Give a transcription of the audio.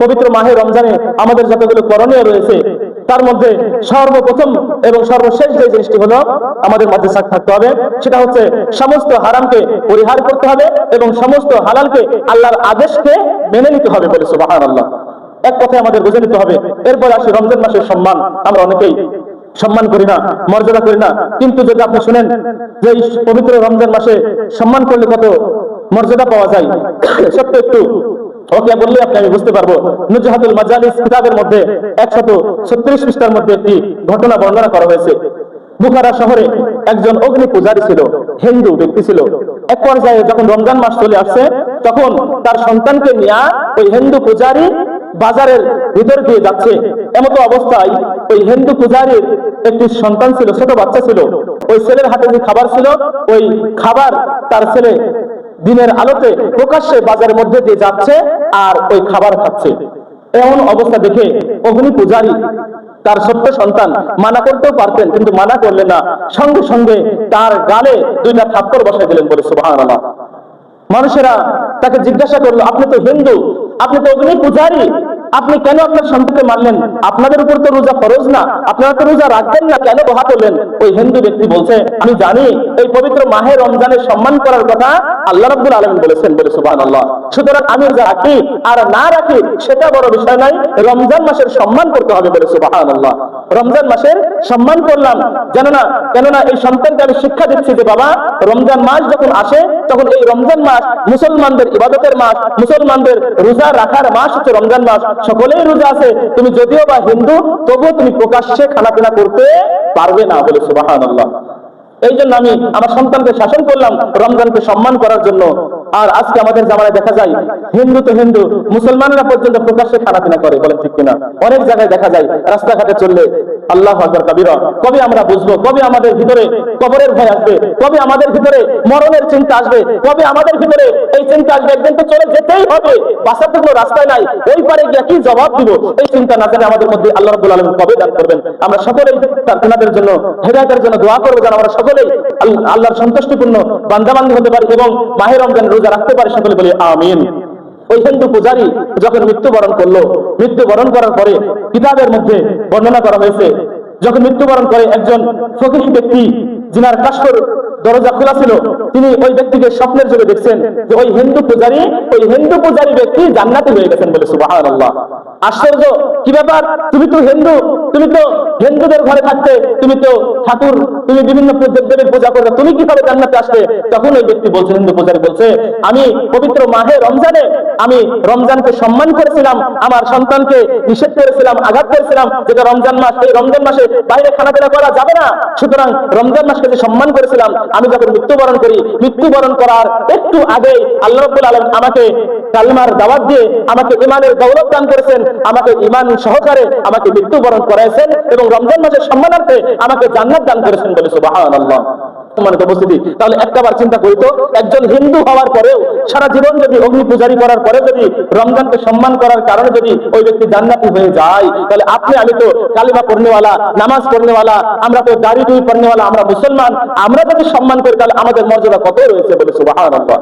পবিত্র মাহে রমজানে আমাদের যতগুলো করণীয় রয়েছে তার মধ্যে সর্বপ্রথম এবং সর্বশেষ যে জিনিসটি হলো আমাদের মধ্যে থাকতে হবে, সেটা হচ্ছে সমস্ত হারামকে পরিহার করতে হবে এবং সমস্ত হালালকে আল্লাহর আদেশকে মেনে নিতে হবে বলে সুবহানাল্লাহ। এক কথায় আমাদের বুঝে নিতে হবে। এরপর আসি রমজান মাসের সম্মান। আমরা অনেকেই সম্মান করি না, মর্যাদা করি না, কিন্তু যদি আপনি শুনেন যে এই পবিত্র রমজান মাসে সম্মান করলে কত মর্যাদা পাওয়া যায়, সত্য একটু ওকে বললে আপনি আমি বুঝতে পারবো। নুজহাতুল মাজালিস কিতাবের মধ্যে 136 পৃষ্ঠার মধ্যে একটি ঘটনা বর্ণনা করা হয়েছে। বুখারা শহরে একজন অগ্নি পূজারী ছিল, হিন্দু ব্যক্তি ছিল। এক পর্যায়ে যখন রমজান মাস চলে আসছে, তখন তার সন্তানকে নিয়ে ওই হিন্দু পূজারী বাজারের ভিতর দিয়ে যাচ্ছে। এমতো অবস্থায় ওই হিন্দু পূজারীর একটি সন্তান ছিল, ছোট বাচ্চা ছিল। ওই ছেলের হাতে যে খাবার ছিল, ওই খাবার তার ছেলে দিনের আলোতে প্রকাশ্যে বাজারের মধ্যে দিয়ে যাচ্ছে আর ওই খাবার খাচ্ছে। এমন অবস্থা দেখে অগ্নি পূজারী তার ছোট্ট সন্তান মানা করতেও পারতেন, কিন্তু মানা করলেন না, সঙ্গে সঙ্গে তার গালে 2টা থাপ্পড় বসাই দিলেন বলে সুবহানাল্লাহ। মানুষেরা তাকে জিজ্ঞাসা করলো, আপনি তো হিন্দু, আপনি তো অগ্নি পূজারী, আপনি কেন আপনার সন্তানকে মারলেন? আপনাদের উপর তো রোজা ফরজ না, আপনারা তো রোজা রাখবেন না, কেন বহা করলেন? ওই হিন্দু ব্যক্তি বলছে, আমি জানি এই পবিত্র মাহে রমজানের সম্মান করার কথা আল্লাহ রাব্বুল আলামিন বলেছেন বলে সুবহানাল্লাহ। সুতরাং আমি রোজা রাখি আর না রাখি সেটা বড় বিষয় নাই, রমজান মাসের সম্মান করতে হবে বলে সুবহানাল্লাহ। রমজান মাসের সম্মান করলাম কেননা এই সন্তানকে আমি শিক্ষা দিচ্ছি যে বাবা, রমজান মাস যখন আসে তখন এই রমজান মাস মুসলমানদের ইবাদতের মাস, মুসলমানদের রোজা রাখার মাস হচ্ছে রমজান মাস। সকলেই রোজা আছে, তুমি যদিও বা হিন্দু তবুও তুমি প্রকাশ্যে খানাপিনা করতে পারবে না বলে সুবহানাল্লাহ। এই জন্য আমি আমার সন্তানকে শাসন করলাম রমজানকে সম্মান করার জন্য। আর আজকে আমাদের জামানায় দেখা যায় হিন্দু তো হিন্দু, মুসলমানরা পর্যন্ত প্রকাশ্যে খানাপিনা করে, বলেন ঠিক কিনা? অনেক জায়গায় দেখা যায় রাস্তাঘাটে চললে আল্লাহু আকবার কাবীরা। কবে আমরা বুঝবো? কবে আমাদের ভিতরে কবরের ভয় আসবে? কবে আমাদের ভিতরে মরণের চিন্তা আসবে? কবে আমাদের ভিতরে এই চিন্তা আসবে একদিন তো চলে যেতেই হবে, বাঁচার তো কোনো রাস্তায় নাই, ওই পারে গিয়ে কি জবাব দিব? এই চিন্তা না জানে আমাদের মধ্যে আল্লাহ রাব্বুল আলামিন কবে দান করবেন? আমরা সকলেই তাদের জন্য হেদায়েতের জন্য দোয়া করব যেন আমরা সকলেই আল্লাহর সন্তুষ্টিপূর্ণ বান্দাবান্দি হতে পারি এবং মাহে রমজান রোজা রাখতে পারি। সকলে বলি আমিন। ওই হিন্দু পূজারী যখন মৃত্যুবরণ করলো, মৃত্যুবরণ করার পরে কিতাবের মধ্যে বর্ণনা করা হয়েছে, যখন মৃত্যুবরণ করে একজন ফকিহ ব্যক্তি যিনার কাশফের দরজা খোলা ছিল, তিনি ওই ব্যক্তিকে স্বপ্নের যুগে দেখছেন যে ওই হিন্দু পূজারী ব্যক্তি জান্নাতি হয়ে গেছেন বলে সুবহানাল্লাহ। আশ্চর্য, কি ব্যাপার? তুমি তো হিন্দু, তুমি তো হিন্দুদের ঘরে থাকতে, তুমি তো ঠাকুর, তুমি বিভিন্ন দেবদেবীর পূজা করবে, তুমি কিভাবে জান্নাতে আসবে? তখন ওই ব্যক্তি বলছে, হিন্দু পূজারী বলছে, আমি পবিত্র মাহে রমজানে আমি রমজানকে সম্মান করেছিলাম, আমার সন্তানকে নিষেধ করেছিলাম, আঘাত করেছিলাম, যেটা রমজান মাস, এই রমজান মাসে বাইরে খানাপিনা করা যাবে না। সুতরাং রমজান মাসকে যে সম্মান করেছিলাম, আমি যখন মৃত্যুবরণ করি, মৃত্যুবরণ করার একটু আগে আল্লাহ রাব্বুল আলামিন আমাকে কালিমার দাওয়াত দিয়ে আমাকে ঈমানের দৌলত দান করেছেন, আমাকে ঈমান সহকারে আমাকে মৃত্যুবরণ করাইছেন এবং রমজান মাসের সম্মানার্থে আমাকে জান্নাত দান করেছেন বলে সুবহানাল্লাহ। সম্মানিত উপস্থিতি, তাহলে একটাবার চিন্তা করি তো, একজন হিন্দু হওয়ার পরেও সারা জীবন যদি অগ্নি পূজারি করার পরে যদি রমজানকে সম্মান করার কারণে যদি ওই ব্যক্তি জান্নাতি হয়ে যায়, তাহলে আপনি আমি তো কালিমা পড়নেওয়ালা, নামাজ পড়নেওয়ালা, আমরা তো দাড়ি টুপি পড়নেওয়ালা, আমরা মুসলমান, আমরা যদি সম্মান করি তাহলে আমাদের মর্যাদা কত রয়েছে বলে সুবহানাল্লাহ।